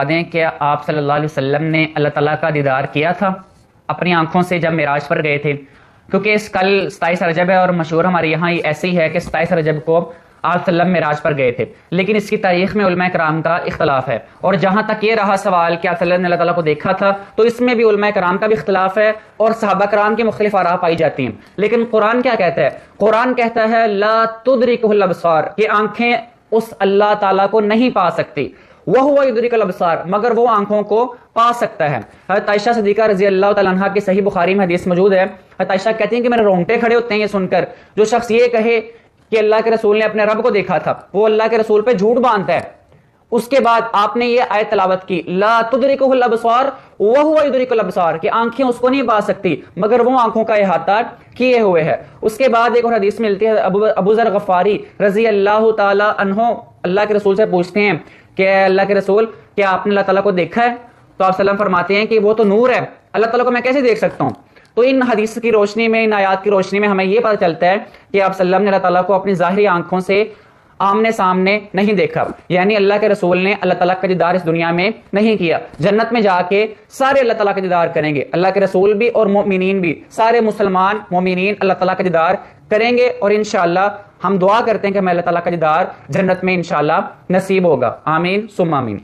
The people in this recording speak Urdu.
دیں کہ آپ صلی اللہ علیہ وسلم نے اللہ تعالیٰ کا دیدار کیا تھا اپنی آنکھوں سے جب معراج پر گئے تھے؟ کیونکہ کل 27 رجب ہے اور مشہور ہمارے یہاں ایسے ہی ہے کہ 27 رجب کو آپ صلی اللہ علیہ وسلم معراج پر گئے تھے، لیکن اس کی تاریخ میں علماء کرام کا اختلاف ہے۔ اور جہاں تک یہ رہا سوال کہ آپ صلی اللہ علیہ وسلم نے اللہ تعالیٰ کو دیکھا تھا، تو اس میں بھی علماء کرام کا بھی اختلاف ہے اور صحابہ کرام کی مختلف آراء پائی جاتی ہیں۔ لیکن قرآن کیا کہتا ہے؟ قرآن کہتا ہے لا تدرکہ الابصار، کہ آنکھیں اس اللہ تعالیٰ کو نہیں پا سکتی، وَهُوَ يُدْرِكُ الْأَبْصَارَ، مگر وہ آنکھوں کو پا سکتا ہے۔ حضرت عائشہ صدیقہ رضی اللہ تعالیٰ عنہا کی صحیح بخاری میں حدیث موجود ہے، حضرت عائشہ کہتی ہیں کہ میرے رونگٹے کھڑے ہوتے ہیں یہ سن کر، جو شخص یہ کہے کہ اللہ کے رسول نے اپنے رب کو دیکھا تھا، وہ اللہ کے رسول پہ جھوٹ باندھتا ہے۔ اس کے بعد آپ نے یہ آیت تلاوت کی لا تدرکہ الابصار وهو يدرك الابصار، کہ آنکھیں اس کو نہیں پا سکتی مگر وہ آنکھوں کا احاطہ کیے ہوئے ہے۔ اس کے بعد ایک اور حدیث ملتی ہے، ابو ذر غفاری رضی اللہ تعالی عنہ اللہ کے رسول سے پوچھتے ہیں کہ اللہ کے رسول کیا آپ نے اللہ تعالیٰ کو دیکھا ہے؟ تو آپ وسلم فرماتے ہیں کہ وہ تو نور ہے، اللہ تعالیٰ کو میں کیسے دیکھ سکتا ہوں؟ تو ان حدیث کی روشنی میں، ان آیات کی روشنی میں ہمیں یہ پتہ چلتا ہے کہ آپ صلی اللہ علیہ وسلم نے اللہ تعالیٰ کو اپنی ظاہری آنکھوں سے آمنے سامنے نہیں دیکھا، یعنی اللہ کے رسول نے اللہ تعالیٰ کا دیدار اس دنیا میں نہیں کیا۔ جنت میں جا کے سارے اللہ تعالیٰ کا دیدار کریں گے، اللہ کے رسول بھی اور مومنین بھی، سارے مسلمان مومنین اللہ تعالیٰ کا دیدار کریں گے، اور انشاءاللہ ہم دعا کرتے ہیں کہ ہمیں اللہ تعالیٰ کا دیدار جنت میں انشاءاللہ نصیب ہوگا۔ آمین ثم آمین۔